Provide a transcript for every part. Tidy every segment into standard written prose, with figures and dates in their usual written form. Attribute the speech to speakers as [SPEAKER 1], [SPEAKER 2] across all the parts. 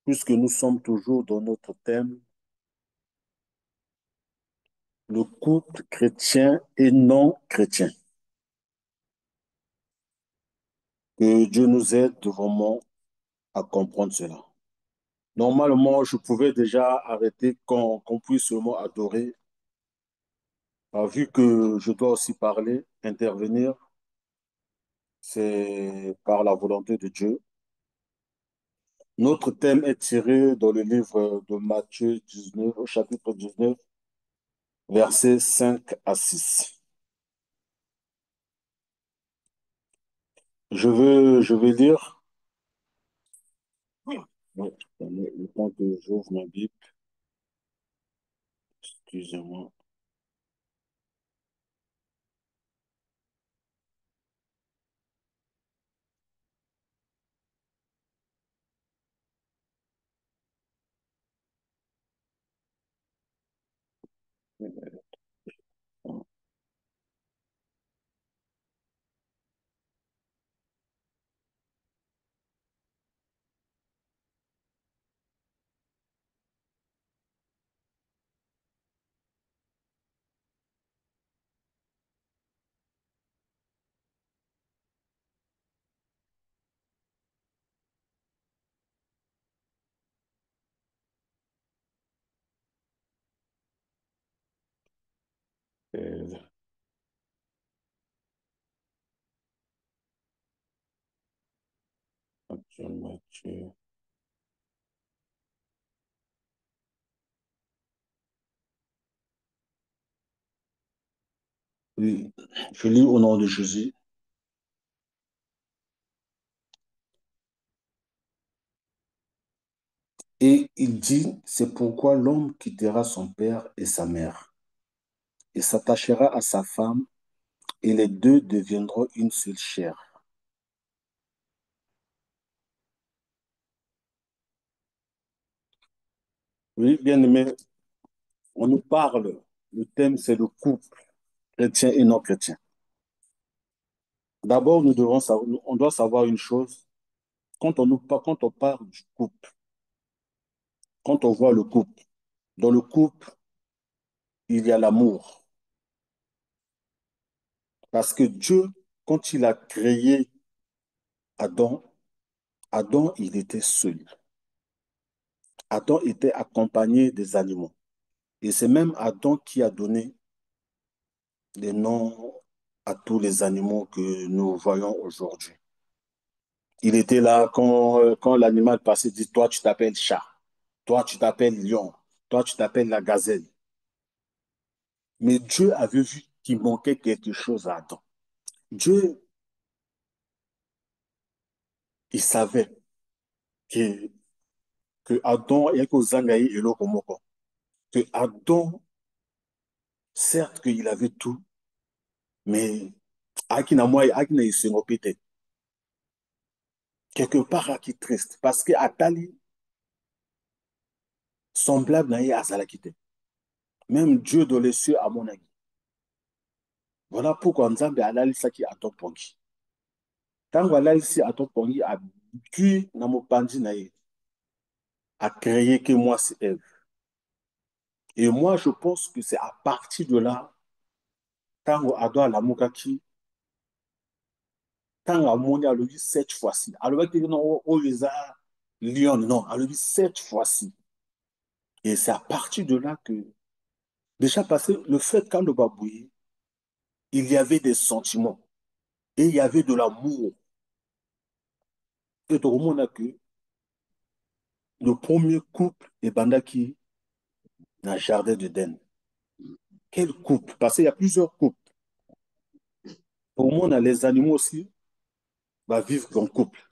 [SPEAKER 1] puisque nous sommes toujours dans notre thème, le couple chrétien et non chrétien. Que Dieu nous aide vraiment à comprendre cela. Normalement, je pouvais déjà arrêter quand qu'on puisse seulement adorer. Vu que je dois aussi parler, intervenir, c'est par la volonté de Dieu. Notre thème est tiré dans le livre de Matthieu 19, au chapitre 19, versets 5 à 6. Je vais lire. Oui, le temps que j'ouvre ma Bible, excusez-moi. Euh, Matthieu. Oui, je lis au nom de Jésus. Et il dit, c'est pourquoi l'homme quittera son père et sa mère et s'attachera à sa femme et les deux deviendront une seule chair. Oui, bien aimé, on nous parle. Le thème, c'est le couple chrétien et non chrétien. D'abord, on doit savoir une chose. Quand on parle du couple, quand on voit le couple, dans le couple, il y a l'amour. Parce que Dieu, quand il a créé Adam, Adam, il était seul. Adam était accompagné des animaux. Et c'est même Adam qui a donné les noms à tous les animaux que nous voyons aujourd'hui. Il était là quand l'animal passait, il dit, toi, tu t'appelles chat, toi, tu t'appelles lion, toi, tu t'appelles la gazelle. Mais Dieu avait vu qu'il manquait quelque chose à Adam. Dieu, il savait que, que Adam, et que Zangaï et Lokomoko, que Adam, certes qu'il avait tout, mais Akina moi, Akina Isengopite, quelque part Aki triste, parce que Atali, semblable na ye azalaki te. Même Dieu dans les cieux, à mon avis. Voilà pourquoi Nzambe alalisaki Adam pongi. Tango alalisi Adam pongi, abui na mopanzi na ye, a créé que moi, c'est Ève. Et moi, je pense que c'est à partir de là, tango Adam alamukaki, tango amoni alobi cette fois-ci. Alobaki non, oh, les a lion, non, alobi cette fois-ci. Et c'est à partir de là que, déjà passé, le fait quand le babouillé, il y avait des sentiments et il y avait de l'amour. Et tout le monde a que le premier couple est Bandaki dans le jardin d'Éden. Quel couple? Parce qu'il y a plusieurs couples. Pour moi, les animaux aussi vont vivre en couple.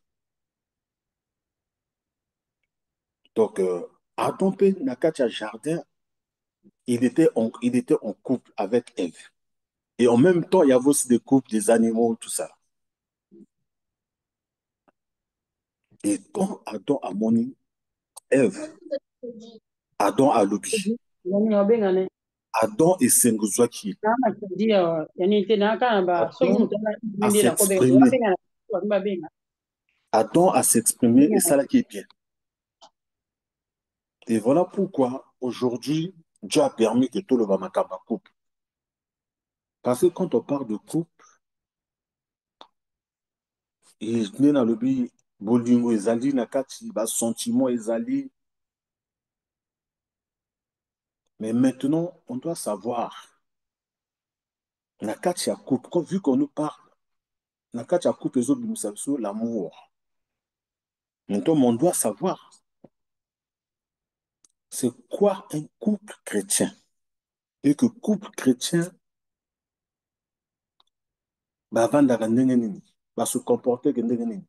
[SPEAKER 1] Donc, Adam Pe Nakacha Jardin, il était en couple avec Ève. Et en même temps, il y avait aussi des couples, des animaux, tout ça. Et quand Adam a moni Ève, Adam a lobby. Adam et Senguzwaki. Adam a s'exprimer. Adam a s'exprimer et ça là qui est bien. Et voilà pourquoi aujourd'hui, Dieu a permis que tout le Bamakaba coupe. Parce que quand on parle de couple, et na lobi bolingo ezali na kati, ba sentiment ezali. Mais maintenant, on doit savoir, na kati ya couple, vu qu'on nous parle, na kati ya couple ezobimisa biso l'amour. Maintenant, on doit savoir, c'est quoi un couple chrétien? Et que couple chrétien, bavandaka ndenge nini, se comporter ndenge nini,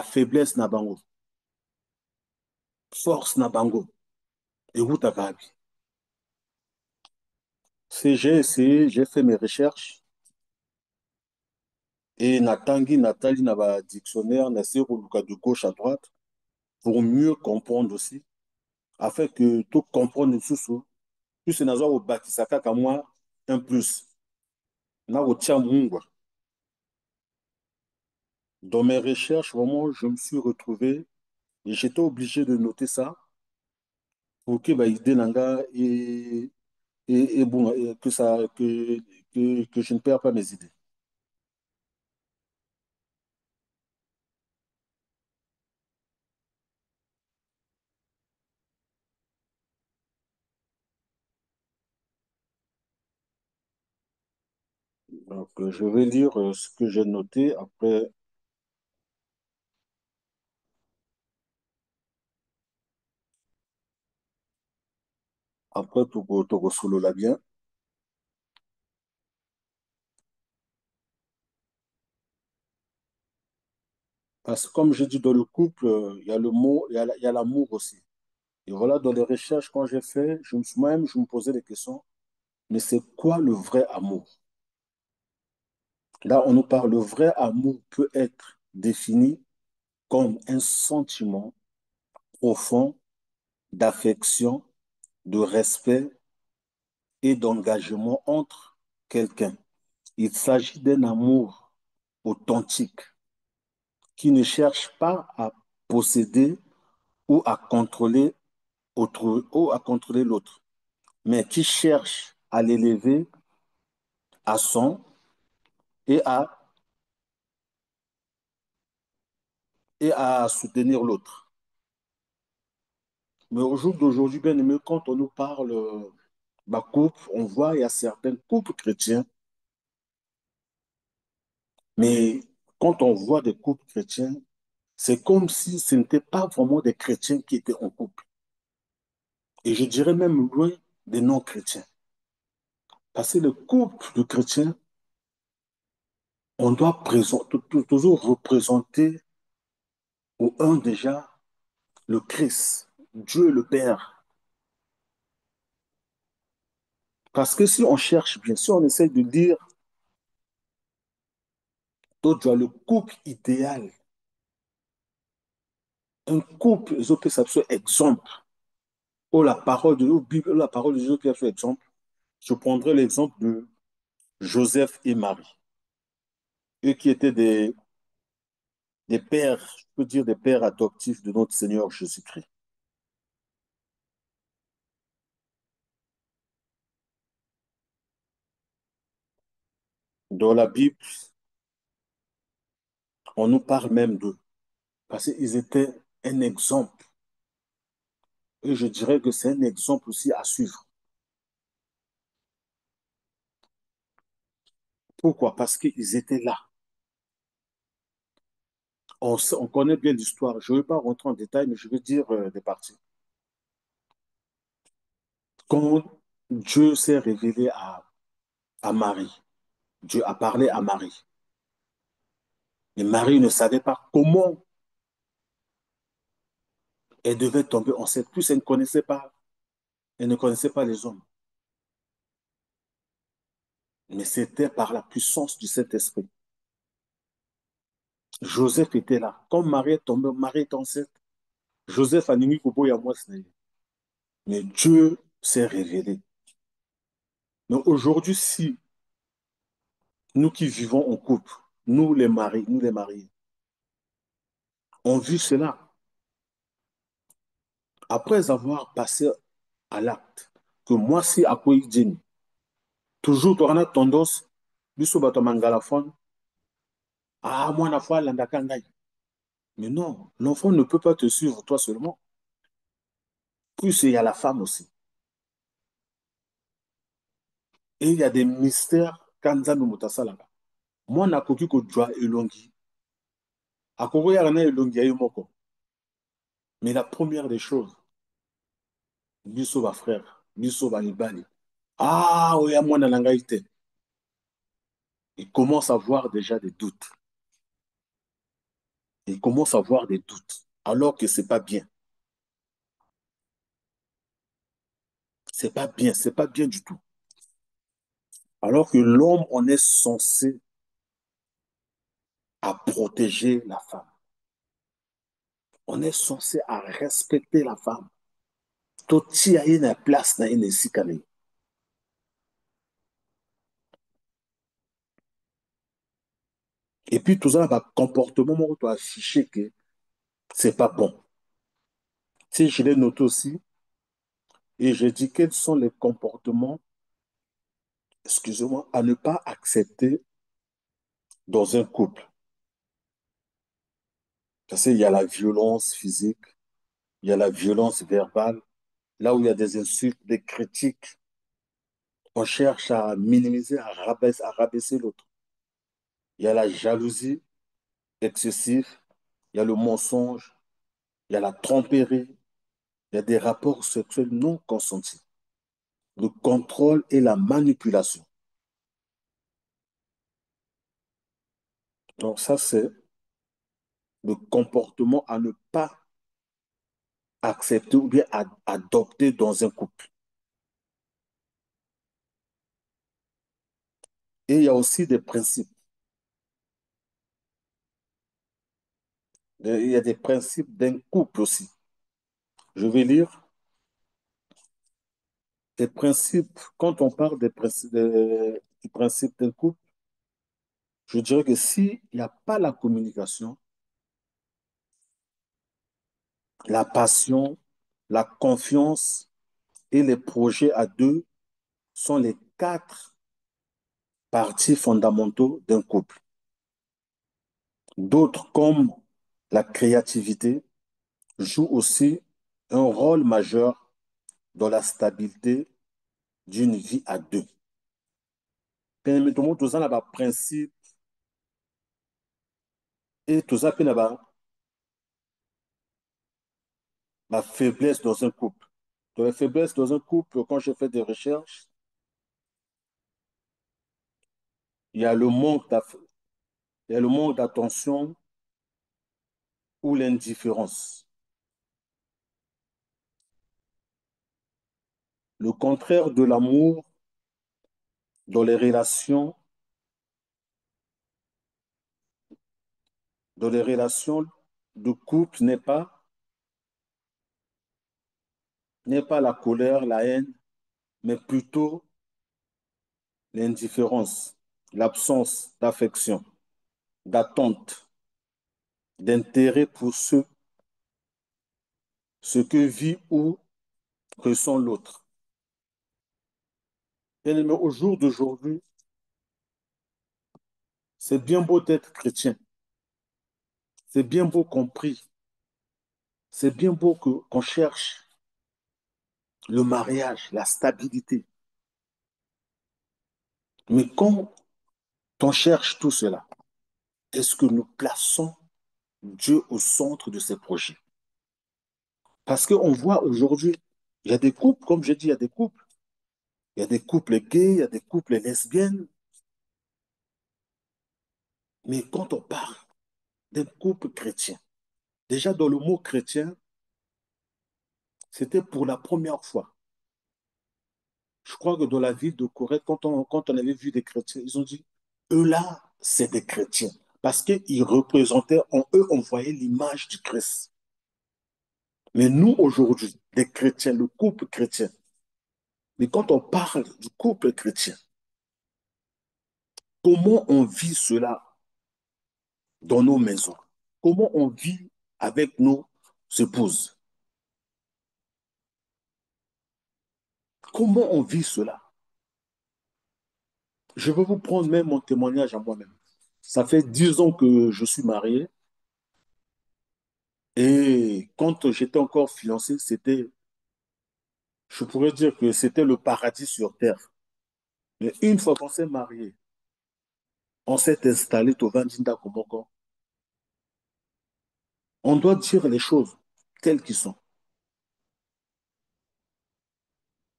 [SPEAKER 1] faiblesse na bango, force na bango, ekutaka abi. Si j'ai essayé, j'ai fait mes recherches, et natangi, natali na ba dictionnaire, na essayé de gauche à droite, pour mieux comprendre aussi, afin que tout comprendre sous plus nazo obakisa kaka moi un plus na kotia mungwa. Dans mes recherches, vraiment, je me suis retrouvé et j'étais obligé de noter ça pour que bah, idée nanga et bon et que je ne perds pas mes idées. Donc, je vais lire ce que j'ai noté après tout solo là bien. Parce que comme j'ai dit dans le couple, il y a le mot, il y a l'amour aussi. Et voilà, dans les recherches quand j'ai fait, je me posais des questions. Mais c'est quoi le vrai amour? Là, on nous parle, le vrai amour peut être défini comme un sentiment profond d'affection, de respect et d'engagement entre quelqu'un. Il s'agit d'un amour authentique qui ne cherche pas à posséder ou à contrôler ou à contrôler l'autre, mais qui cherche à l'élever à son et à, et à soutenir l'autre. Mais au jour d'aujourd'hui, bien aimé, quand on nous parle couple, on voit il y a certains couples chrétiens, mais quand on voit des couples chrétiens, c'est comme si ce n'étaient pas vraiment des chrétiens qui étaient en couple. Et je dirais même loin des non-chrétiens. Parce que le couple de chrétiens, on doit toujours représenter au un déjà le Christ, Dieu le Père. Parce que si on cherche bien, si on essaie de dire, toi, tu as le couple idéal, un couple, ils ont fait ça sur exemple, ou la parole de la Bible, la parole de Dieu qui a fait exemple. Je prendrai l'exemple de Joseph et Marie, eux qui étaient des pères, je peux dire des pères adoptifs de notre Seigneur Jésus-Christ. Dans la Bible, on nous parle même d'eux, parce qu'ils étaient un exemple. Et je dirais que c'est un exemple aussi à suivre. Pourquoi? Parce qu'ils étaient là. On connaît bien l'histoire. Je ne vais pas rentrer en détail, mais je vais dire des parties. Quand Dieu s'est révélé à Marie, Dieu a parlé à Marie. Et Marie ne savait pas comment elle devait tomber enceinte, plus elle ne connaissait pas les hommes. Mais c'était par la puissance du Saint-Esprit. Joseph était là. Quand Marie est tombée, Marie est enceinte. Joseph a nini kubo ya mwasi. Mais Dieu s'est révélé. Mais aujourd'hui, si nous qui vivons en couple, nous les mariés, on vit cela. Après avoir passé à l'acte, que moi, si à quoi il dit, toujours, tu auras tendance, biso bato mangalaphone, ah, moi, la fois, l'andaka ngai. Mais non, l'enfant ne peut pas te suivre toi seulement. Plus il y a la femme aussi. Et il y a des mystères kanza mutasalaka. Moi, nakoki ko jwa elongi. Akoko ya na elongi ya moko. Mais la première des choses, biso ba frère, biso ba mibali. Ah, oya mwana na ngai te. Il commence à avoir déjà des doutes. Il commence à avoir des doutes. Alors que c'est pas bien. C'est pas bien, c'est pas bien du tout. Alors que l'homme, on est censé à protéger la femme. On est censé à respecter la femme. Toti a une place na une sikane. Et puis tout ça, va comportement, moi, tu afficher que c'est pas bon. Si je l'ai noté aussi, et je dis quels sont les comportements, excusez-moi, à ne pas accepter dans un couple. Parce qu'il y a la violence physique, il y a la violence verbale, là où il y a des insultes, des critiques, on cherche à minimiser, à rabaisser l'autre. Il y a la jalousie excessive, il y a le mensonge, il y a la tromperie, il y a des rapports sexuels non consentis, le contrôle et la manipulation. Donc ça, c'est le comportement à ne pas accepter ou bien adopter dans un couple. Et il y a aussi des principes. Il y a des principes d'un couple aussi. Je vais lire des principes. Quand on parle des principes d'un couple, je dirais que s'il n'y a pas la communication, la passion, la confiance et les projets à deux sont les quatre parties fondamentaux d'un couple. D'autres, comme la créativité, jouent aussi un rôle majeur dans la stabilité d'une vie à deux. Permettons-moi tout ça, là, principe et tout ça, puis là, la faiblesse dans un couple. Dans la faiblesse dans un couple, quand je fais des recherches, il y a le manque il y a le manque d'attention ou l'indifférence. Le contraire de l'amour dans les relations, dans les relations de couple n'est pas la colère, la haine, mais plutôt l'indifférence, l'absence d'affection, d'attente, d'intérêt pour ce que vit ou ressent l'autre. Bien aimé, au jour d'aujourd'hui, c'est bien beau d'être chrétien, c'est bien beau compris, c'est bien beau qu'on cherche le mariage, la stabilité. Mais quand on cherche tout cela, est-ce que nous plaçons Dieu au centre de ces projets? Parce qu'on voit aujourd'hui, il y a des couples, comme j'ai dit, il y a des couples. Il y a des couples gays, il y a des couples lesbiennes. Mais quand on parle d'un couple chrétien, déjà dans le mot chrétien, c'était pour la première fois. Je crois que dans la ville de Corée, quand on avait vu des chrétiens, ils ont dit, eux là, c'est des chrétiens. Parce qu'ils représentaient, en eux, on voyait l'image du Christ. Mais nous, aujourd'hui, les chrétiens, le couple chrétien, mais quand on parle du couple chrétien, comment on vit cela dans nos maisons? Comment on vit avec nos épouses? Comment on vit cela? Je vais vous prendre même mon témoignage à moi-même. Ça fait 10 ans que je suis marié et quand j'étais encore fiancé, je pourrais dire que c'était le paradis sur terre. Mais une fois qu'on s'est marié, on s'est installé au Vandinda Komoko. On doit dire les choses telles qu'elles sont.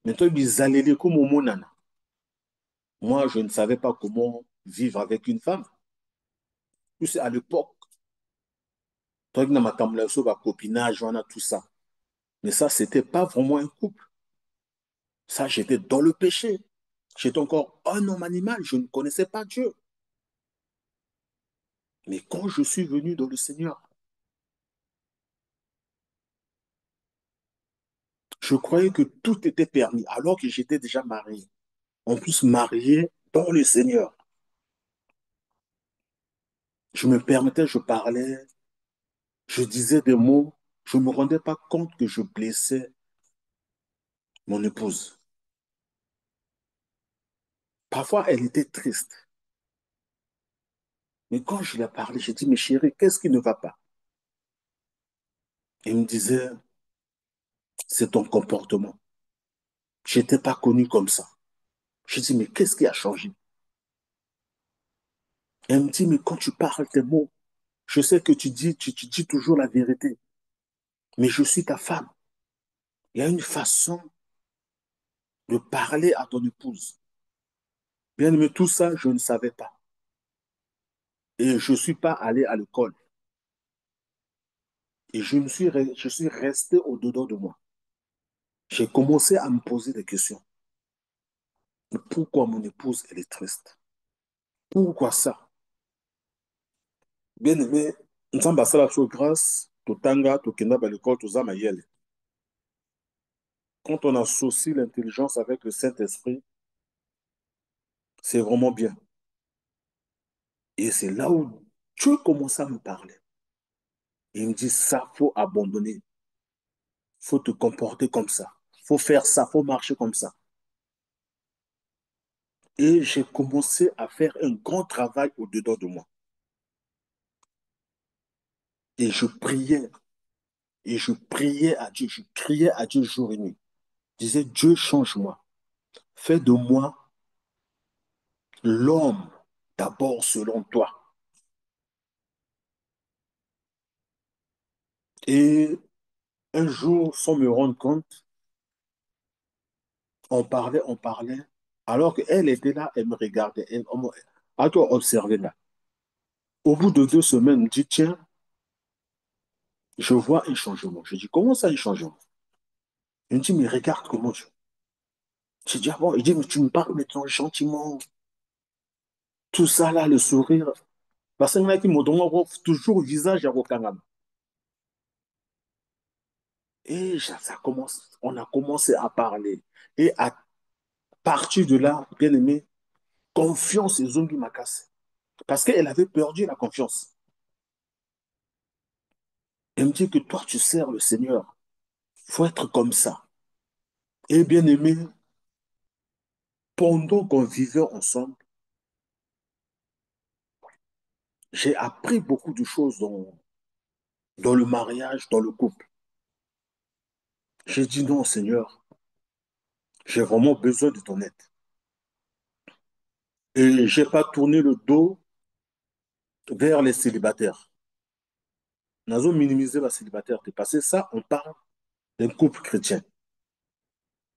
[SPEAKER 1] Mais toi, bizaleli comme au monana. Moi, je ne savais pas comment vivre avec une femme. Plus à l'époque, toi, il y a ma copinage, on a tout ça. Mais ça, c'était pas vraiment un couple. Ça, j'étais dans le péché. J'étais encore un homme animal. Je ne connaissais pas Dieu. Mais quand je suis venu dans le Seigneur, je croyais que tout était permis, alors que j'étais déjà marié. En plus, marié dans le Seigneur. Je me permettais, je parlais, je disais des mots. Je ne me rendais pas compte que je blessais mon épouse. Parfois, elle était triste. Mais quand je lui ai parlé, j'ai dit, mais chérie, qu'est-ce qui ne va pas? Elle me disait, c'est ton comportement. Je n'étais pas connu comme ça. Je dis, mais qu'est-ce qui a changé? Elle me dit, mais quand tu parles tes mots, je sais que tu dis toujours la vérité, mais je suis ta femme. Il y a une façon de parler à ton épouse. Bien aimé, tout ça, je ne savais pas. Et je ne suis pas allé à l'école. Et je suis resté au-dedans de moi. J'ai commencé à me poser des questions. Pourquoi mon épouse, elle est triste? Pourquoi ça? Bien aimé, nzambe asala biso grâce, totanga, tokenda ba l'école, toza mayele. Quand on associe l'intelligence avec le Saint-Esprit, c'est vraiment bien. Et c'est là où Dieu commence à me parler. Il me dit, ça, faut abandonner. Faut te comporter comme ça. Faut faire ça, faut marcher comme ça. Et j'ai commencé à faire un grand travail au-dedans de moi. Et je priais à Dieu, je criais à Dieu jour et nuit. Je disais, Dieu, change-moi. Fais de moi l'homme d'abord selon toi. Et un jour, sans me rendre compte, on parlait, alors qu'elle était là, elle me regardait. À toi, observer là. Au bout de 2 semaines, elle me dit, tiens, je vois un changement. Je dis, comment ça, un changement? Il me dit, mais regarde comment je... J'ai dit, ah bon, il dit, mais tu me parles maintenant gentiment. Tout ça là, le sourire. Parce qu'il y en a qui m'ont donné toujours le visage à Rokangam. Et ça commence, on a commencé à parler. Et à partir de là, bien aimé, confiance et Zongi Makas. Parce qu'elle avait perdu la confiance. Elle me dit que toi, tu sers le Seigneur. Il faut être comme ça. Et bien aimé, pendant qu'on vivait ensemble, j'ai appris beaucoup de choses dans le mariage, dans le couple. J'ai dit non, Seigneur, j'ai vraiment besoin de ton aide. Et je n'ai pas tourné le dos vers les célibataires. Nous avons minimisé la célibataire. Parce que ça, on parle d'un couple chrétien.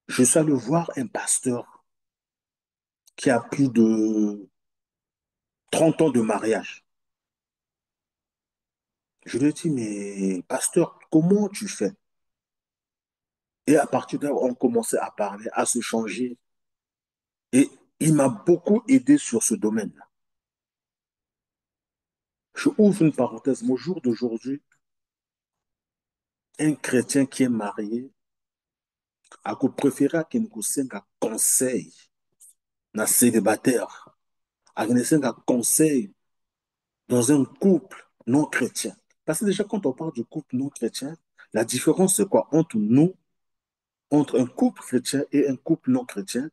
[SPEAKER 1] Je suis allé voir un pasteur qui a plus de 30 ans de mariage. Je lui ai dit, mais pasteur, comment tu fais? Et à partir de là, on commençait à parler, à se changer. Et il m'a beaucoup aidé sur ce domaine-là. Je ouvre une parenthèse. Au jour d'aujourd'hui, un chrétien qui est marié a préféré qu'il nous un conseil na célibataire, a un conseil dans un couple non chrétien. Parce que déjà, quand on parle du couple non chrétien, la différence, c'est quoi entre nous entre un couple chrétien et un couple non chrétien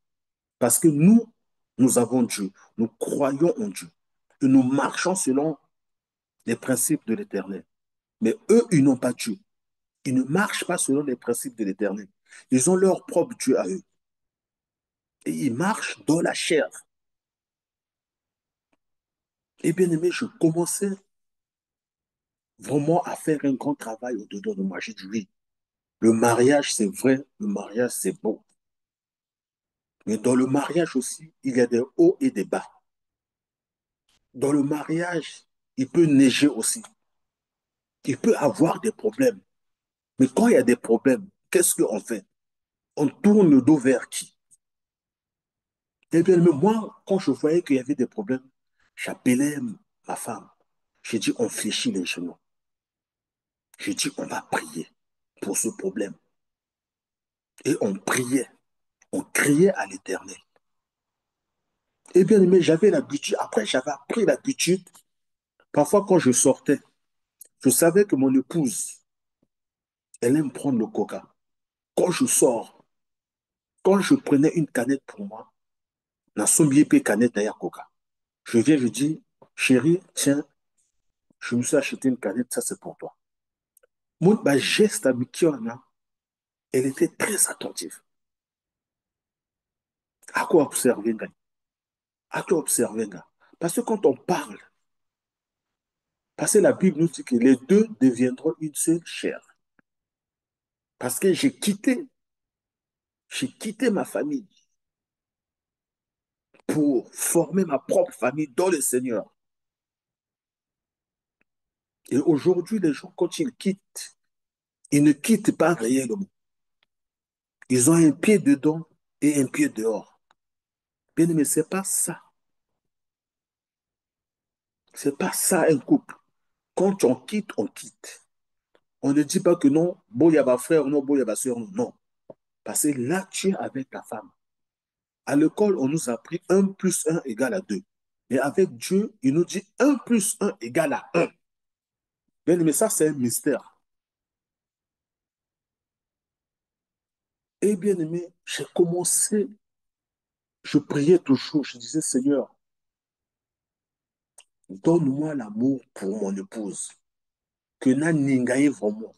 [SPEAKER 1] parce que nous avons Dieu, nous croyons en Dieu et nous marchons selon les principes de l'Éternel. Mais eux, ils n'ont pas Dieu. Ils ne marchent pas selon les principes de l'Éternel. Ils ont leur propre Dieu à eux. Et ils marchent dans la chair. Et bien aimé, je commençais vraiment à faire un grand travail au-dedans de moi. J'ai dit oui, le mariage, c'est vrai, le mariage, c'est beau. Mais dans le mariage aussi, il y a des hauts et des bas. Dans le mariage, il peut neiger aussi. Il peut avoir des problèmes. Mais quand il y a des problèmes, qu'est-ce qu'on fait? On tourne le dos vers qui? Eh bien, mais moi, quand je voyais qu'il y avait des problèmes, j'appelais ma femme. J'ai dit, on fléchit les genoux. J'ai dit, on va prier pour ce problème. Et on priait, on criait à l'Éternel. Eh bien, mais j'avais l'habitude, après j'avais appris l'habitude, parfois quand je sortais, je savais que mon épouse, elle aime prendre le coca. Quand je sors, quand je prenais une canette pour moi, na sombier pe canette derrière coca. Je viens, je dis, chérie, tiens, je me suis acheté une canette, ça c'est pour toi. Mon bah, geste habituel, là, elle était très attentive. À quoi observer, gars? À quoi observer, gars? Parce que quand on parle, parce que la Bible nous dit que les deux deviendront une seule chair. Parce que j'ai quitté ma famille pour former ma propre famille dans le Seigneur. Et aujourd'hui, les gens, quand ils quittent, ils ne quittent pas réellement. Ils ont un pied dedans et un pied dehors. Bien aimé, c'est pas ça. C'est pas ça un couple. Quand on quitte, on quitte. On ne dit pas que non, bon, il y a ma frère, non, bon, il y a ma soeur, non. Non. Parce que là, tu es avec ta femme. À l'école, on nous a appris 1 + 1 égale à 2. Mais avec Dieu, il nous dit 1 + 1 égale à 1. Bien aimé, ça, c'est un mystère. Et bien aimé, j'ai commencé, je priais toujours, je disais, Seigneur, donne-moi l'amour pour mon épouse. Que na ningaye vraiment.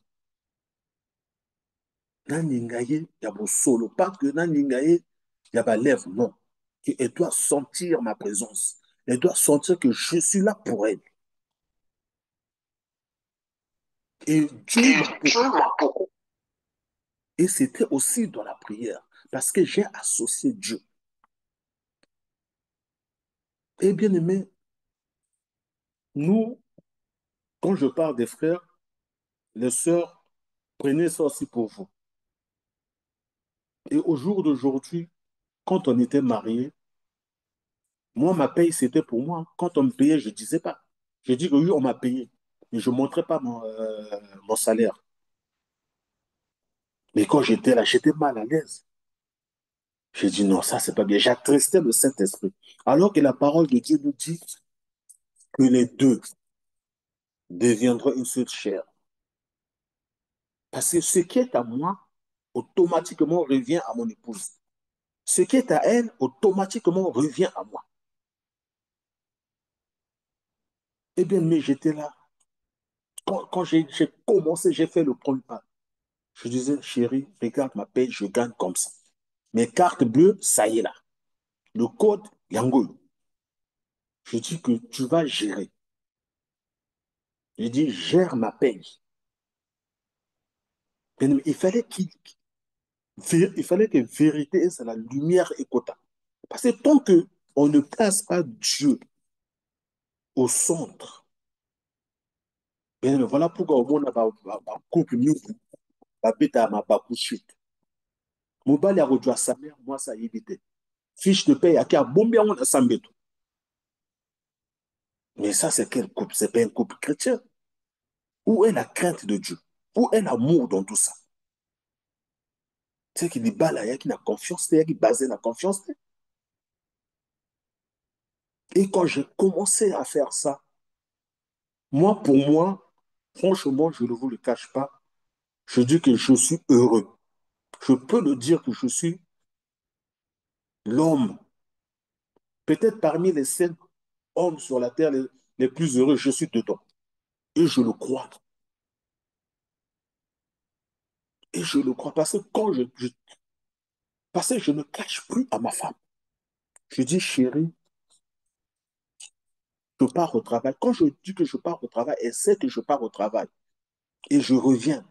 [SPEAKER 1] Na ningaye, ya bo solo. Pas que na ningaye, ya ba lèvre, non. Elle doit sentir ma présence. Elle doit sentir que je suis là pour elle. Et Dieu m'a beaucoup. Et c'était aussi dans la prière. Parce que j'ai associé Dieu. Et bien aimé, nous, quand je parle des frères, les sœurs, prenez ça aussi pour vous. Et au jour d'aujourd'hui, quand on était mariés, moi, ma paye, c'était pour moi. Quand on me payait, je ne disais pas. Je dis que oui, on m'a payé. Mais je ne montrais pas mon salaire. Mais quand j'étais là, j'étais mal à l'aise. J'ai dit non, ça, c'est pas bien. J'attristais le Saint-Esprit. Alors que la parole de Dieu nous dit que les deux deviendront une seule chair. Parce que ce qui est à moi, automatiquement revient à mon épouse. Ce qui est à elle, automatiquement revient à moi. Eh bien, mais j'étais là. Quand j'ai commencé, j'ai fait le premier pas. Je disais, chérie, regarde ma paye, je gagne comme ça. Mes cartes bleues, ça y est là. Le code, Yango. Je dis que tu vas gérer. Je dis, gère ma paye. Il fallait il fallait que vérité, c'est la lumière et quota. Parce que tant qu'on ne place pas Dieu au centre, voilà pourquoi au monde, couple, mieux, ma bakouchit. Mobile a rejoint sa mère, moi, ça y est. Fiche de paye, à bombe, on a sambeto. Mais ça, c'est quel couple? C'est pas un couple chrétien. Où est la crainte de Dieu? Où est l'amour dans tout ça? C'est qui dit bah là, il y a qui a confiance, il y a qui base la confiance. Et quand j'ai commencé à faire ça, moi, pour moi, franchement, je ne vous le cache pas, je dis que je suis heureux. Je peux le dire que je suis l'homme, peut-être parmi les 5 hommes sur la terre les plus heureux, je suis dedans. Et je le crois. Et je le crois parce que parce que je ne cache plus à ma femme. Je dis, chérie, je pars au travail. Quand je dis que je pars au travail, elle sait que je pars au travail. Et je reviens.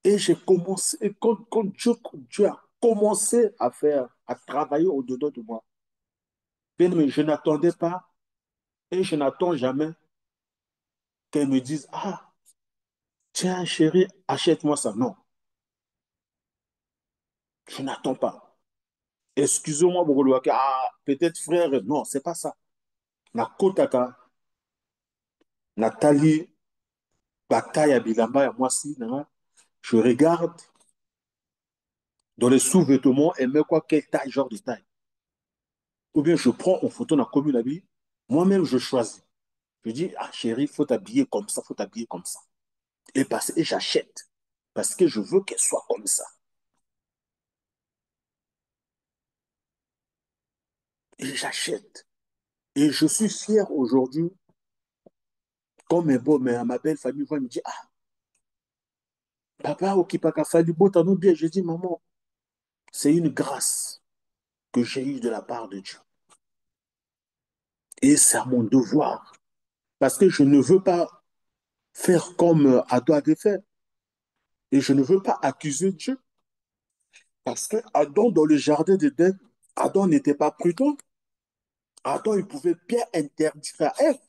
[SPEAKER 1] Et j'ai commencé, et quand Dieu a commencé à travailler au-dedans de moi, bien, mais je n'attendais pas et je n'attends jamais qu'elle me dise, ah, tiens, chérie, achète-moi ça. Non, je n'attends pas. Excusez-moi, Bogoloaka, ah, peut-être frère, non, c'est pas ça. Nakotaka, Nathalie, Bakaya, Bilamba, et moi, si, je regarde dans les sous-vêtements et mets quoi, quelle taille, genre de taille. Ou bien je prends en photo dans la commune habillée. Moi-même, je choisis. Je dis, ah chérie, il faut t'habiller comme ça, il faut t'habiller comme ça. Et j'achète. Parce que je veux qu'elle soit comme ça. Et j'achète. Et je suis fier aujourd'hui, quand ma belle famille va me dire, ah, papa, Okipaka Fali, nous bien. Je dis, maman, c'est une grâce que j'ai eue de la part de Dieu. Et c'est à mon devoir. Parce que je ne veux pas faire comme Adam avait fait. Et je ne veux pas accuser Dieu. Parce que Adam, dans le jardin d'Éden, Adam n'était pas prudent. Adam, il pouvait bien interdire à Ève.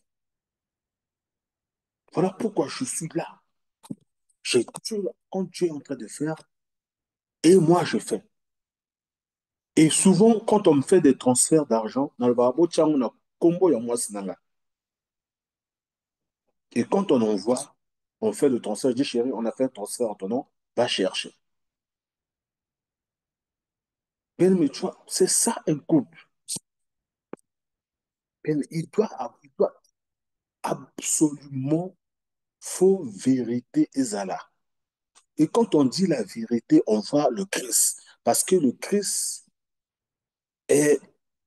[SPEAKER 1] Voilà pourquoi je suis là. J'ai Dieu, quand Dieu est en train de faire, et moi je fais. Et souvent, quand on me fait des transferts d'argent, dans le barabo, tiens, on a combo et moi, sinanga. Et quand on envoie, on fait le transfert, je dis chérie, on a fait un transfert en ton nom, va chercher. Bien, mais tu vois, c'est ça un couple. Bien, il doit absolument faux vérité et zala. Et quand on dit la vérité, on voit le Christ. Parce que le Christ est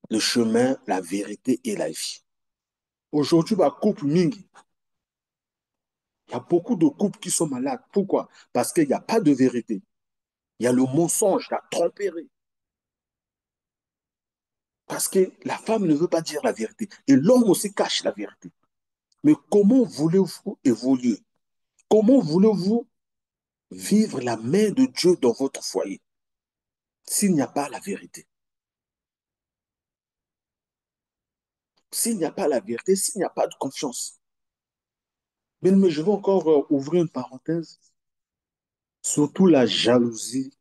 [SPEAKER 1] le chemin, la vérité et la vie. Aujourd'hui, bah, couple mingi, il y a beaucoup de couples qui sont malades. Pourquoi? Parce qu'il n'y a pas de vérité. Il y a le mensonge, la tromperie. Parce que la femme ne veut pas dire la vérité. Et l'homme aussi cache la vérité. Mais comment voulez-vous évoluer? Comment voulez-vous vivre la main de Dieu dans votre foyer s'il n'y a pas la vérité? S'il n'y a pas la vérité, s'il n'y a pas de confiance. Mais je vais encore ouvrir une parenthèse. Surtout la jalousie.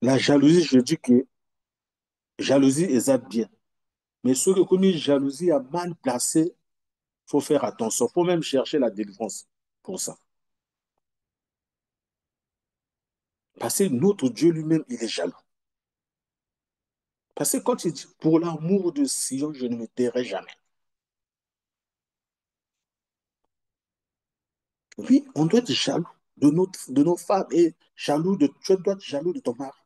[SPEAKER 1] La jalousie, je dis que jalousie est bien. Mais ceux qui connaissent jalousie à mal placé, il faut faire attention. Il faut même chercher la délivrance pour ça. Parce que notre Dieu lui-même, il est jaloux. Parce que quand il dit, pour l'amour de Sion, je ne me tairai jamais. Oui, on doit être jaloux de nos femmes et tu dois être jaloux de ton mari.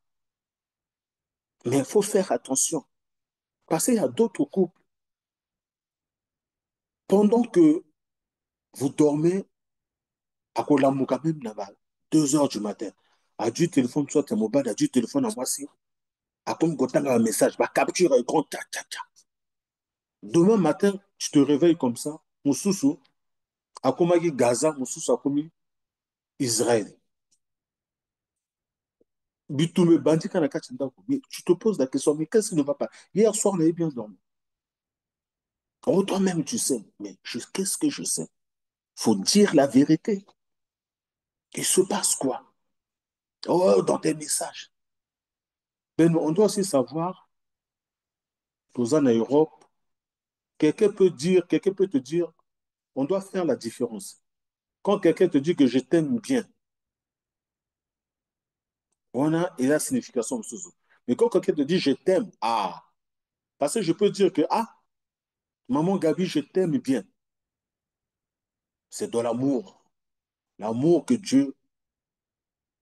[SPEAKER 1] Mais il faut faire attention. Parce qu'il y a d'autres couples, pendant que vous dormez à Kolamuka, même là-bas, 2 heures du matin, à du téléphone, soit tes mobile, à du téléphone à moi, si, à comme un message, bah, capture écran, tcha, tcha, tcha. Demain matin, tu te réveilles comme ça, Moussoussou, à Komagi Gaza, Moussoussou, à Komi Israël. Bitoumé, bandit, mais tu te poses la question, mais qu'est-ce qui ne va pas? Hier soir, on avait bien dormi. Oh, toi-même, tu sais, mais qu'est-ce que je sais? Faut dire la vérité. Il se passe quoi? Oh, dans tes messages. Mais on doit aussi savoir, aux en Europe, quelqu'un peut te dire, on doit faire la différence. Quand quelqu'un te dit que je t'aime bien, on a et la signification de ce mot. Mais quand quelqu'un te dit je t'aime, ah, parce que je peux dire que, ah, maman Gabi, je t'aime bien. C'est de l'amour. L'amour que Dieu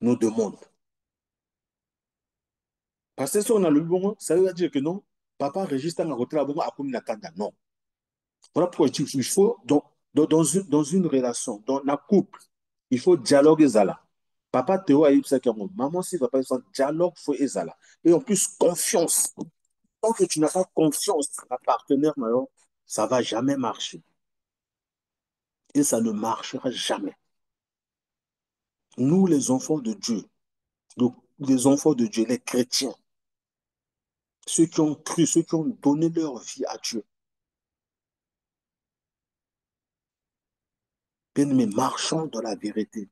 [SPEAKER 1] nous demande. Parce que si on a le bon, ça veut dire que non, papa registre un côté là, bon, à comme la kanda. Non. Voilà pourquoi je dis qu'il faut, dans une relation, dans la couple, il faut dialogue ezala. Papa Théo a eu ça qui maman, si papa, il dialogue, il faut ezala. Et en plus, confiance. Tant que tu n'as pas confiance dans la partenaire, ça ne va jamais marcher. Et ça ne marchera jamais. Nous, les enfants de Dieu, les enfants de Dieu, les chrétiens, ceux qui ont cru, ceux qui ont donné leur vie à Dieu, bien aimés, marchons dans la vérité.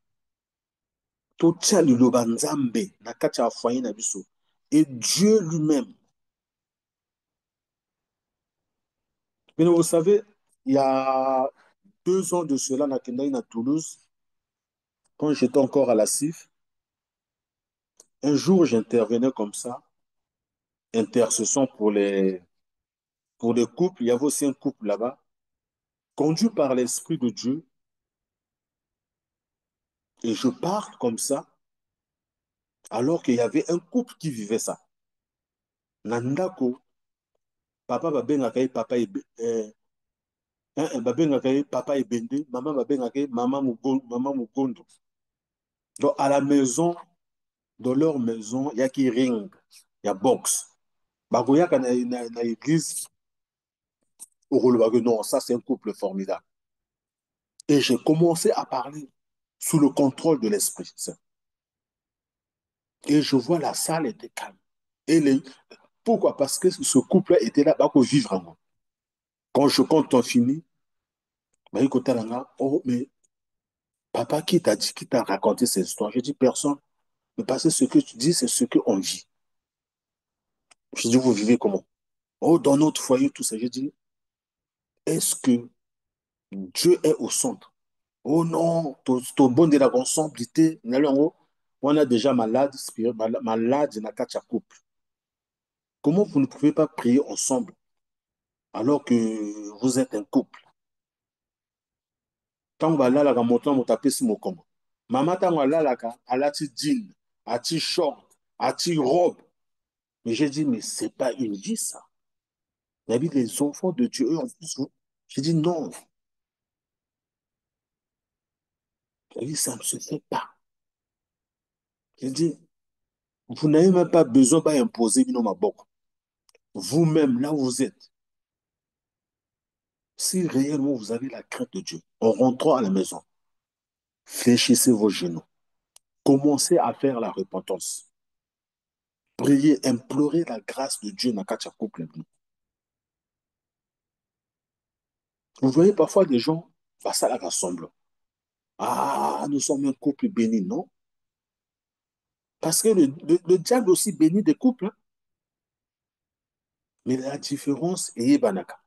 [SPEAKER 1] Totia liloba nzambe na kati ya foyer na biso. Et Dieu lui-même. Mais vous savez, il y a 2 ans de cela, à Toulouse, quand j'étais encore à la CIF, un jour j'intervenais comme ça, intercession pour les couples. Il y avait aussi un couple là-bas, conduit par l'Esprit de Dieu. Et je parle comme ça, alors qu'il y avait un couple qui vivait ça. Nandako, papa babengaka ye papa babengaka ye papa ebende, maman babengaka ye mama mugondo. Donc à la maison, dans leur maison, il y a qui ring, il y a boxe. Bagoyaka na église, non, ça c'est un couple formidable. Et j'ai commencé à parler sous le contrôle de l'Esprit Saint. Et je vois la salle était calme. Et pourquoi? Parce que ce couple était là pour vivre en moi. Quand je compte en fini, bah, oh, mais papa, qui t'a dit, qui t'a raconté ces histoires? Je dis personne. Mais parce que ce que tu dis, c'est ce qu'on vit. Je dis, vous vivez comment? Oh, dans notre foyer, tout ça. Je dis, est-ce que Dieu est au centre? Oh non, ton bon de la ressemblité, on a déjà malade, malade, dans quatre couple. Comment vous ne pouvez pas prier ensemble alors que vous êtes un couple? Tant que là, la montant, mon tapé si mon comment. Maman, tant que là, elle a ti jean, a ti short, a ti robe. Mais j'ai dit, mais c'est pas une vie, ça. La vie des enfants de Dieu, eux, en plus, j'ai dit, non, la vie, ça ne se fait pas. J'ai dit, vous n'avez même pas besoin d'imposer une ma boque. Vous-même, là où vous êtes, si réellement vous avez la crainte de Dieu, en rentrant à la maison, fléchissez vos genoux. Commencez à faire la repentance. Priez, implorez la grâce de Dieu dans le couple. Vous voyez parfois des gens, bah, ça la rassemble. Ah, nous sommes un couple béni, non? Parce que le diable aussi bénit des couples, hein. Mais la différence est banaka.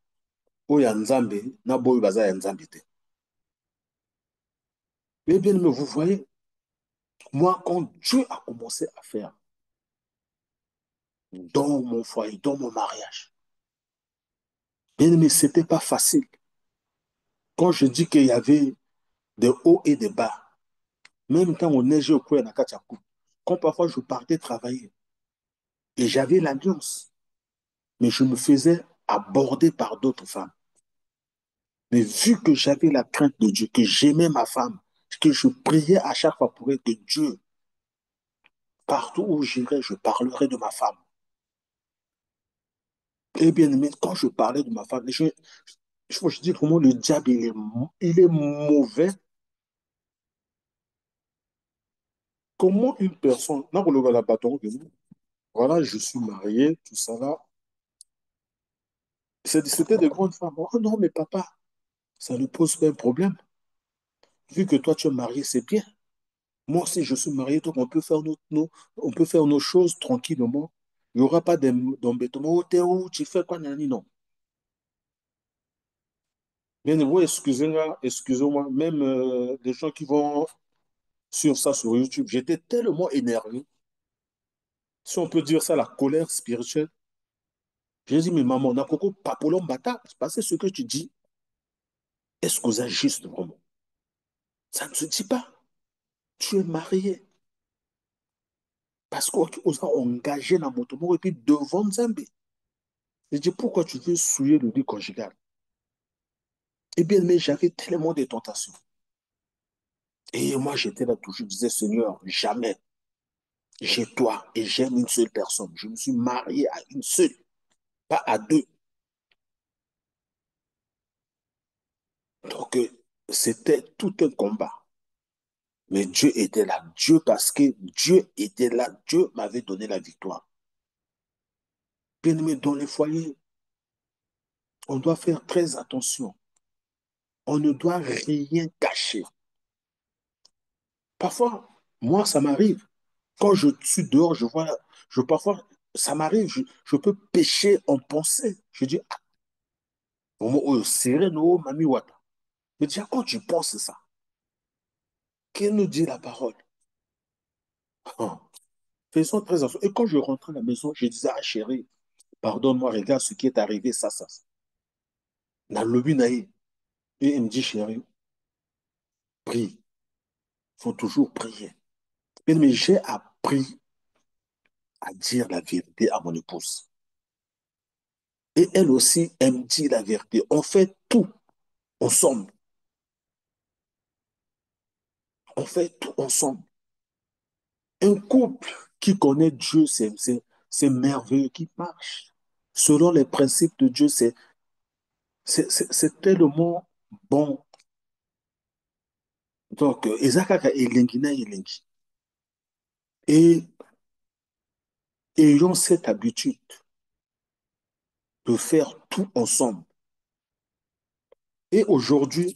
[SPEAKER 1] Oya nzambe, na boy baza ya nzambe te. Mais bien, mais vous voyez, moi, quand Dieu a commencé à faire dans mon foyer, dans mon mariage, bien, mais c'était pas facile. Quand je dis qu'il y avait des hauts et des bas, même quand on neigeait au coin de quand parfois je partais travailler et j'avais l'alliance, mais je me faisais aborder par d'autres femmes. Mais vu que j'avais la crainte de Dieu, que j'aimais ma femme, que je priais à chaque fois pour elle, que Dieu, partout où j'irai, je parlerai de ma femme. Et bien aimé, quand je parlais de ma femme, je dis comment le diable, il est mauvais. Comment une personne, voilà, je suis marié, tout ça là. C'était de grandes femmes. Oh non, mais papa, ça ne pose pas un problème. Vu que toi, tu es marié, c'est bien. Moi aussi, je suis marié, donc on peut faire nos choses tranquillement. Il n'y aura pas d'embêtement. Oh, t'es où? Tu fais quoi, nani? Non. Bien, vous excusez-moi, excusez-moi, même les gens qui vont sur ça sur YouTube, j'étais tellement énervé. Si on peut dire ça, la colère spirituelle. J'ai dit, mais maman, Nakoko, papolon bata, parce que ce que tu dis, est-ce que c'est juste vraiment? Ça ne se dit pas. Tu es marié. Parce qu'on a engagé dans mon tour et puis devant Nzambe. Je dis, pourquoi tu veux souiller le lit conjugal? Eh bien, mais j'avais tellement de tentations. Et moi, j'étais là toujours, je disais, Seigneur, jamais, j'ai toi et j'aime une seule personne. Je me suis marié à une seule, pas à deux. Donc, c'était tout un combat. Mais Dieu était là. Dieu, parce que Dieu était là. Dieu m'avait donné la victoire. Bien aimé, dans les foyers, on doit faire très attention. On ne doit rien cacher. Parfois, moi, ça m'arrive. Quand je suis dehors, parfois, ça m'arrive, je peux pécher en pensée. Je dis, ah, oh, serré, no, mami wata. Mais déjà, quand tu penses ça, qu'est-ce nous dit la parole? Hein, faisons très attention. Et quand je rentrais à la maison, je disais, ah chérie, pardonne-moi, regarde ce qui est arrivé, ça. Na lobi na ye. Et il me dit, chérie, prie. Il faut toujours prier. Mais j'ai appris à dire la vérité à mon épouse. Et elle aussi, elle me dit la vérité. On fait tout ensemble. On fait tout ensemble. Un couple qui connaît Dieu, c'est merveilleux, qui marche. Selon les principes de Dieu, c'est tellement bon. Donc, ezakaka elengi na elengi. Et ayons cette habitude de faire tout ensemble. Et aujourd'hui,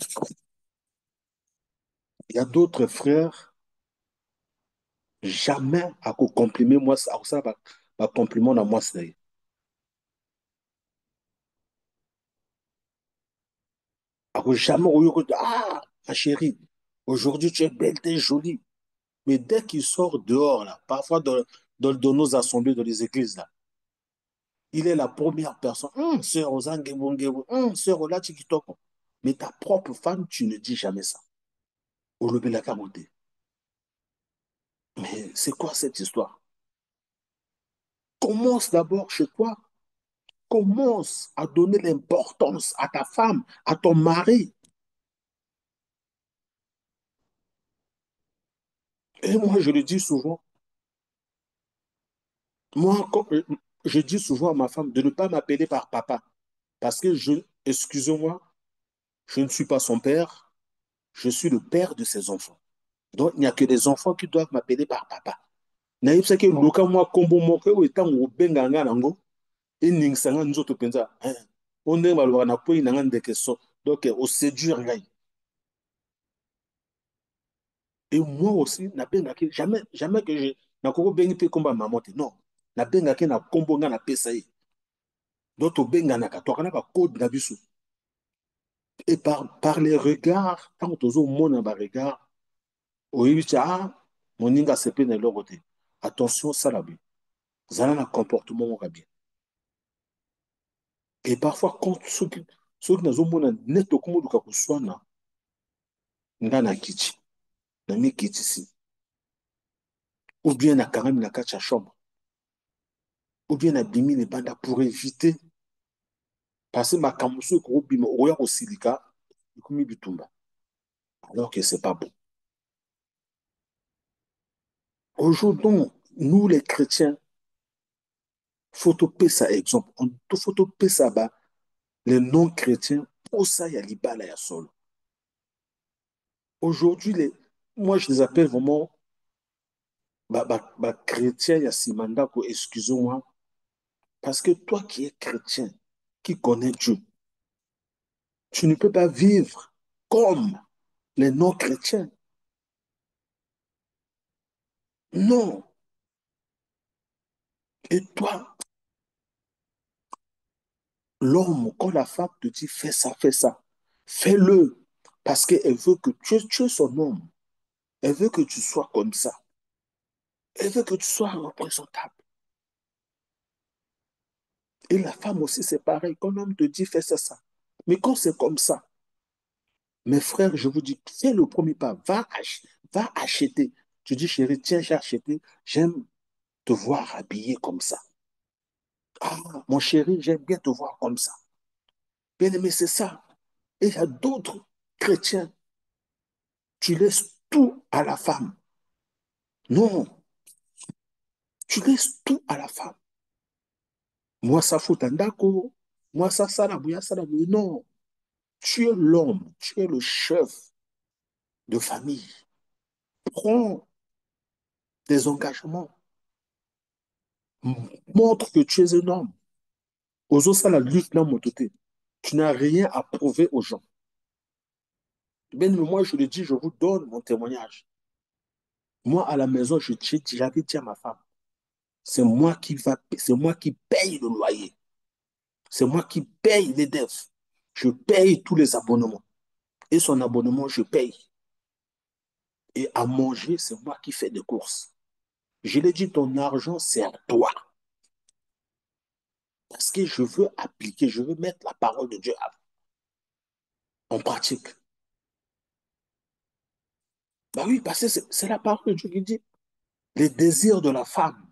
[SPEAKER 1] il y a d'autres frères, jamais à comprimer moi, ça va compliment à moi, c'est jamais, ah, ma chérie, aujourd'hui tu es belle, tu es jolie. Mais dès qu'il sort dehors, là, parfois dans nos assemblées, dans les églises, là, il est la première personne. Sœur Ozangebongebon, sœur Olachi Kitoko. Mais ta propre femme, tu ne dis jamais ça. Olobela Kamote. Mais c'est quoi cette histoire? Commence d'abord chez toi. Commence à donner l'importance à ta femme, à ton mari. Et moi, je le dis souvent. Moi, je dis souvent à ma femme de ne pas m'appeler par papa. Parce que excusez-moi, je ne suis pas son père, je suis le père de ses enfants. Donc, il n'y a que les enfants qui doivent m'appeler par papa. Naïf que luka mwa kombo moko oyo ntango obenga nga nango eningisa nga nzoto mpenza o ndenge balobaka na kwei na nga ndeke so donc oséduire ngai. Et moi aussi nabengaki jamais que je nakoki obengi mpe kombo ya mama te non nabengaki na kombo nga napesa ye donc tobenganaka tokanaka code na biso. Et par les regards ntango tozomona baregard oyebi ti ah moninga asepe na eloko te attention sala bien zala na comportement moko ya bien. Et parfois quand soki nazomona net okomoluka koswana nga na kiti na mikitisi ou bien nakangami na kati ya chambre ou bien nabimi libanda pour éviter parce que makambo so ekokobima okoya kosilika ekomi bitumba alors que c'est pas bon. Aujourd'hui, nous les chrétiens, faut topesa exemple. Faut topesa ba les non-chrétiens pour ça il y a libala ya solo. Aujourd'hui, moi je les appelle vraiment chrétiens ya simandako, excusez-moi, parce que toi qui es chrétien, qui connais Dieu, tu ne peux pas vivre comme les non-chrétiens. Non. Et toi, l'homme, quand la femme te dit fais ça, fais-le. Parce qu'elle veut que tu es son homme. Elle veut que tu sois comme ça. Elle veut que tu sois représentable. Et la femme aussi, c'est pareil. Quand l'homme te dit fais ça. Mais quand c'est comme ça, mes frères, je vous dis, fais le premier pas. Va acheter. Tu dis, chérie, tiens, j'ai acheté. J'aime. te voir habillé comme ça. Ah, mon chéri, j'aime bien te voir comme ça. Bien aimé, c'est ça. Et il y a d'autres chrétiens, tu laisses tout à la femme. Non, tu laisses tout à la femme. Moi, ça fout un d'accord. Moi, ça, non. Tu es l'homme, tu es le chef de famille. Prends des engagements. Montre que tu es un homme. Aux autres, ça, la lutte, là, mon côté. Tu n'as rien à prouver aux gens. Bien, mais moi, je le dis, je vous donne mon témoignage. Moi, à la maison, j'avais dit à ma femme, c'est moi qui paye le loyer. C'est moi qui paye les devs. Je paye tous les abonnements. Et son abonnement, je paye. Et à manger, c'est moi qui fais des courses. Je lui ai dit, ton argent, c'est à toi. Parce que je veux appliquer, je veux mettre la parole de Dieu en pratique. Bah oui, parce que c'est la parole de Dieu qui dit, les désirs de la femme.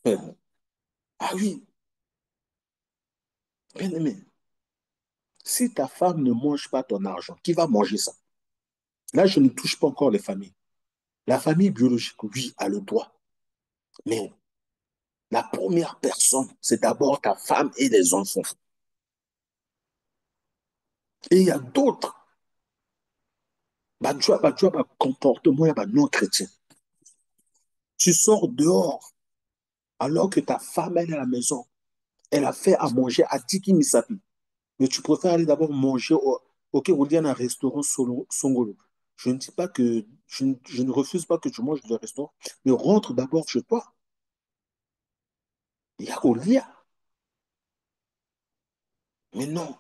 [SPEAKER 1] Euh, Ah oui, bien aimé, si ta femme ne mange pas ton argent, qui va manger ça? Là, je ne touche pas encore les familles. La famille biologique, oui, a le droit. Mais la première personne, c'est d'abord ta femme et les enfants. Et il y a d'autres. Bah, comportement, bah, non chrétien. Tu sors dehors alors que ta femme, elle est à la maison. Elle a fait à manger à Tiki Misapi. Mais tu préfères aller d'abord manger au on dit un restaurant Songolo. Je ne dis pas que, je ne refuse pas que tu manges dans le restaurant, mais rentre d'abord chez toi. Il y a Olia. Mais non,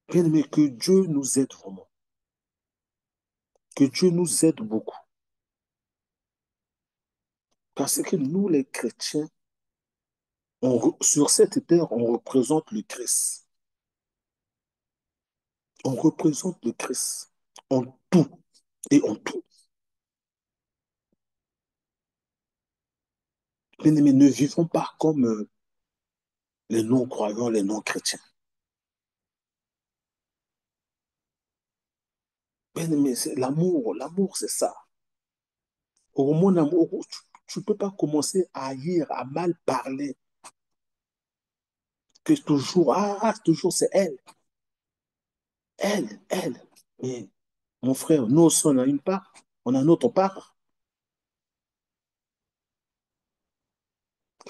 [SPEAKER 1] bien aimé, que Dieu nous aide vraiment. Que Dieu nous aide beaucoup. Parce que nous, les chrétiens, sur cette terre, on représente le Christ. On représente le Christ en tout et en tout. Bien aimé, ne vivons pas comme les non-croyants, les non-chrétiens. Bien aimé, c'est l'amour. L'amour, c'est ça. Au mon amour, tu ne peux pas commencer à haïr, à mal parler, que toujours, toujours c'est elle, elle. Mais mon frère, nous aussi, on a une part, on a notre part.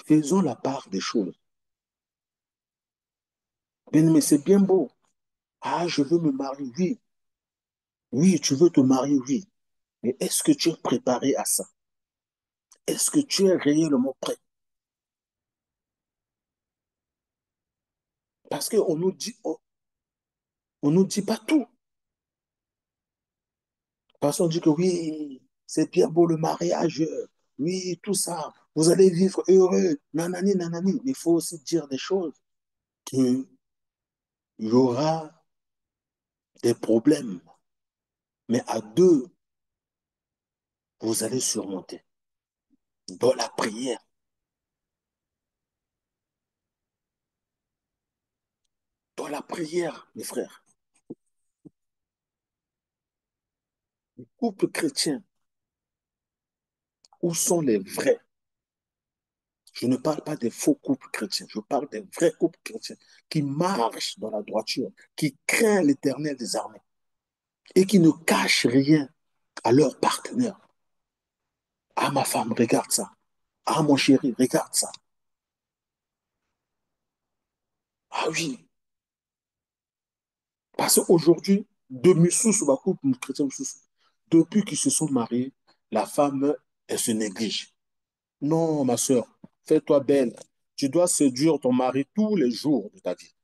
[SPEAKER 1] Faisons la part des choses. Bien aimé, c'est bien beau. Ah, je veux me marier, oui. Oui, tu veux te marier, oui. Mais est-ce que tu es préparé à ça? Est-ce que tu es réellement prêt? Parce qu'on nous dit, on nous dit pas tout. Parce qu'on dit que oui, c'est bien beau le mariage, oui, tout ça, vous allez vivre heureux, nanani, nanani. Mais il faut aussi dire des choses, qu'il y aura des problèmes, mais à deux, vous allez surmonter. Dans la prière, mes frères, les couples chrétiens, où sont les vrais? Je ne parle pas des faux couples chrétiens, je parle des vrais couples chrétiens qui marchent dans la droiture, qui craignent l'éternel des armées et qui ne cachent rien à leur partenaire. Ah, ma femme, regarde ça. Ah, mon chéri, regarde ça. Ah oui, parce qu'aujourd'hui, depuis qu'ils se sont mariés, la femme, elle se néglige. Non, ma soeur, fais-toi belle. Tu dois séduire ton mari tous les jours de ta vie.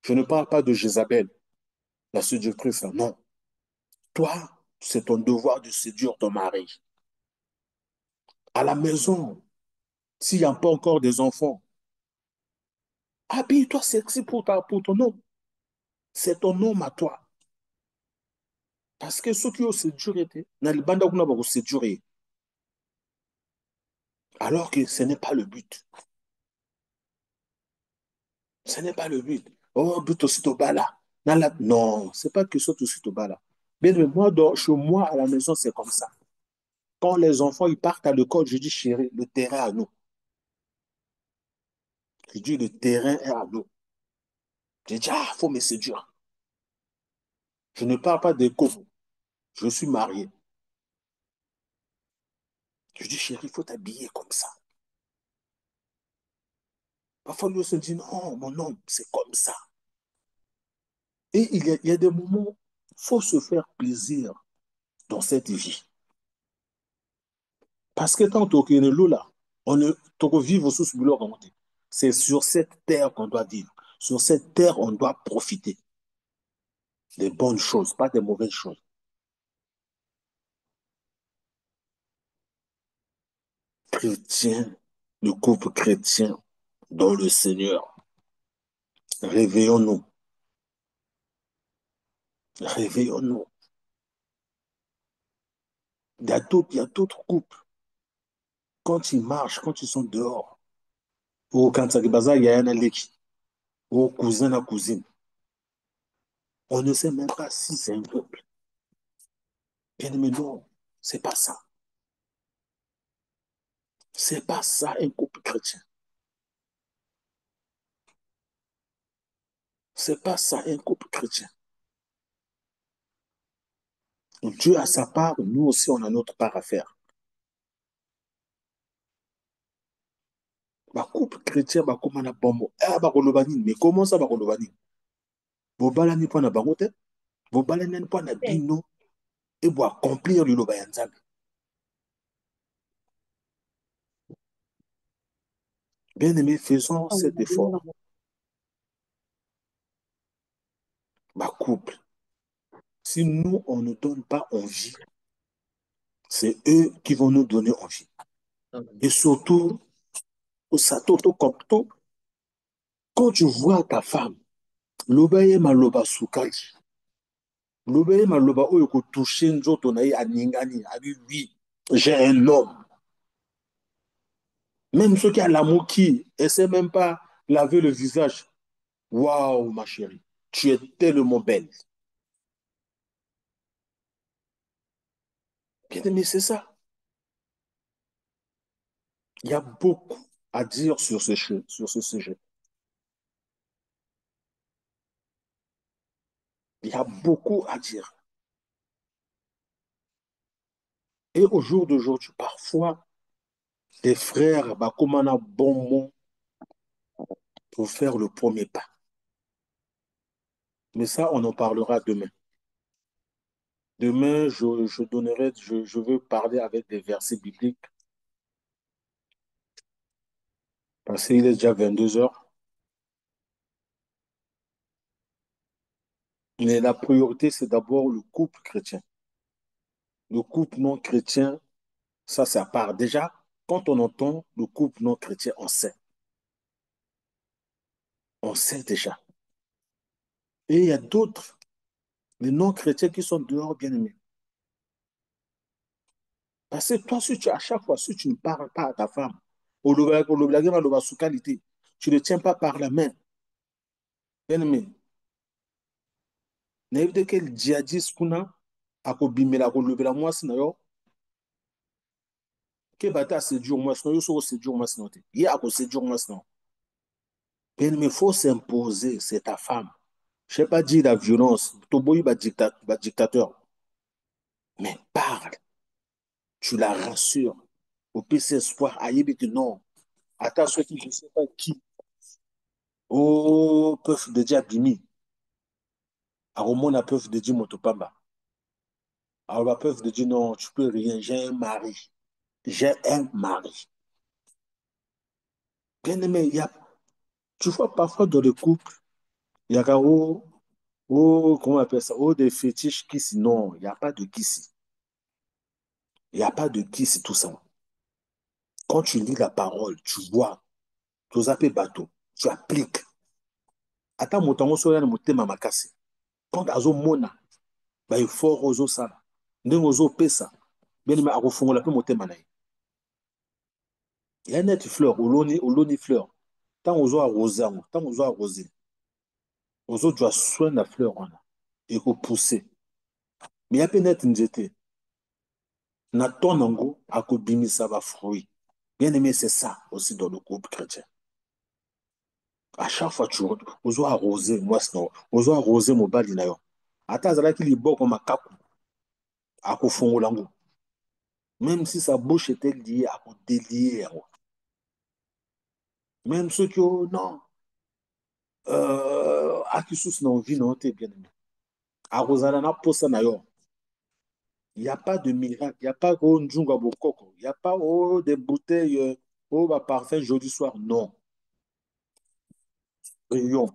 [SPEAKER 1] Je ne parle pas de Jézabel, la séductrice, là, non. Toi, c'est ton devoir de séduire ton mari. À la maison, s'il n'y a pas encore des enfants, habille-toi sexy pour ton homme. C'est ton homme à toi. Parce que ceux qui ont séduit, dans le banda, on a séduire. Alors que ce n'est pas le but. Ce n'est pas le but. Oh, but aussi au bas là. Non, c'est pas que ça aussi au bas là. Mais moi, chez moi, à la maison, c'est comme ça. Quand les enfants ils partent à l'école, je dis, chérie, le terrain à nous. Je dis, le terrain est à nous. Je dis, ah, faut me séduire. Je ne parle pas des couples. Je suis marié. Je dis, chérie, il faut t'habiller comme ça. Parfois, lui se dit, non, mon homme, c'est comme ça. Et il y a des moments, il faut se faire plaisir dans cette vie. Parce que tant qu'on est là, on ne tant qu'on vit sous ce boulot, c'est sur cette terre qu'on doit vivre. Sur cette terre, on doit profiter des bonnes choses, pas des mauvaises choses. Chrétien, le couple chrétien dans le Seigneur, réveillons-nous, réveillons-nous. Il y a d'autres couples, quand ils marchent, quand ils sont dehors, ou quand il y a un aleki, ou cousin à cousine, on ne sait même pas si c'est un couple. Bien aimé, non, c'est pas ça. C'est pas ça un couple chrétien. C'est pas ça un couple chrétien. Dieu a sa part, nous aussi on a notre part à faire. Ba couple chrétien ba koma na bombo. Ah ba koloba nini? Mais comment ça ba koloba nini? Bobala ni po na bango te, bobala ni po na bino et bo accomplir liloba ya Nzambe. Bien aimé, faisons cet effort. Ba couple, si nous on ne donne pas envie, c'est eux qui vont nous donner envie. Et surtout, au satoto kopto, quand tu vois ta femme, loba ye maloba sukali, loba ye maloba oyo ko toucher nzoto na ye aningani, abi oui, j'ai un homme. Même ceux qui ont l'amour qui essaient même pas laver le visage. Waouh, ma chérie, tu es tellement belle. Bien aimé, c'est ça. Il y a beaucoup à dire sur ce sujet. Il y a beaucoup à dire. Et au jour d'aujourd'hui, parfois, les frères, bah, comme on a bon mot pour faire le premier pas. Mais ça, on en parlera demain. Demain, je veux parler avec des versets bibliques parce qu'il est déjà 22 heures. Mais la priorité, c'est d'abord le couple chrétien. Le couple non chrétien, ça part. Déjà, quand on entend le couple non chrétien, on sait. On sait déjà. Et il y a d'autres, les non chrétiens qui sont dehors, bien aimés. Parce que toi, si tu, à chaque fois, si tu ne parles pas à ta femme, tu ne tiens pas par la main, bien aimé. N'évitez que le djihadiste kuna, akobimela, akolobela mwasi na yo, ke bata séduire mwasi na yo, so séduire mwasi na yo te. Ye akoséduire mwasi na yo. Bien aimé, il faut s'imposer, c'est ta femme. Je ne sais pas dire la violence, Toboy va dictateur, mais parle, tu la rassures. Au PC Espoir, aïe, que non. Attends, ceux qui, je ne sais pas qui, oh, peuvent de dire Bimi, à Romona peuvent de dire Motopamba. Alors, peuvent de dire non, tu peux rien, j'ai un mari. J'ai un mari. Bien aimé, tu vois, parfois dans le couple, il y a comment on appelle ça, des fétiches qui, sinon, il n'y a pas de qui. Il n'y a pas de qui, tout ça. Quand tu lis la parole, tu vois, tu zappes bateau, tu appliques. Ata moto yango so ya na motema makasi. Quand azomona, ba effort ozosala. Ndenge ozopesa, bien aime akofungola mpe motema na ye. Il y a une fleur, oloni fleur. Tant aux arrosé, tant aux arrosé, aux autres doivent soigner la fleur, on a. Et qu'on pousser. Mais il y a peut-être une jeté. Na ton ango, à ko bimisa va fruit. Bien aimé, c'est ça aussi dans le groupe chrétien. À chaque fois, tu os arrosé, moi, sinon, os arrosé mon bali na yo. Ata zala ki li bo comme kaku, à ko fongo lango. Même si sa bouche était liée à ko délier. Même ceux qui ont, non, à qui sous non vie, non, t'es bien aimé. Arrosana na posa na yo. Il n'y a pas de miracle. Il n'y a pas oh, njunga bokoko. Il n'y a pas oh, des bouteilles, oh, bah, parfum jeudi soir. Non. Prions.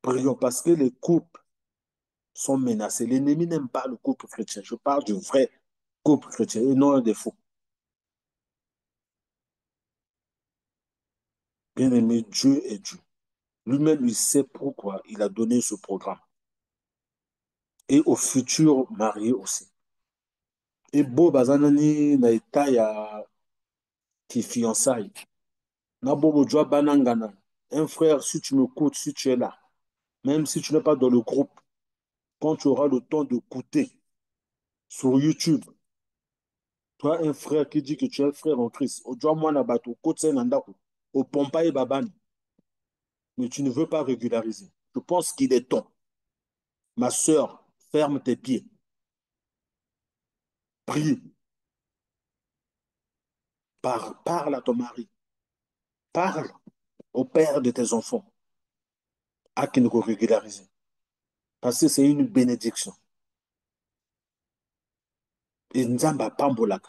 [SPEAKER 1] Prions parce que les couples sont menacés. L'ennemi n'aime pas le couple chrétien. Je parle du vrai couple chrétien et non des faux. Bien aimé, Dieu est Dieu. Lui-même, il sait pourquoi il a donné ce programme. Et aux futurs mariés aussi. Et beau, bazanani, na état ya qui fiançailles. Na bobo, joa banangana. Un frère, si tu me m'écoutes, si tu es là, même si tu n'es pas dans le groupe, quand tu auras le temps de d'écouter sur YouTube, toi, un frère qui dit que tu es un frère en Christ, au joa mwana bato, kote nandako, au pompa et babane, mais tu ne veux pas régulariser. Je pense qu'il est temps. Ma sœur, ferme tes pieds. Prie. Parle à ton mari. Parle au père de tes enfants à qui ne régulariser. Parce que c'est une bénédiction. Et Nzamba Pambolak.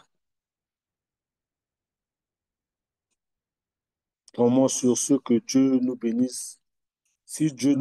[SPEAKER 1] Vraiment sur ce que Dieu nous bénisse. Si Dieu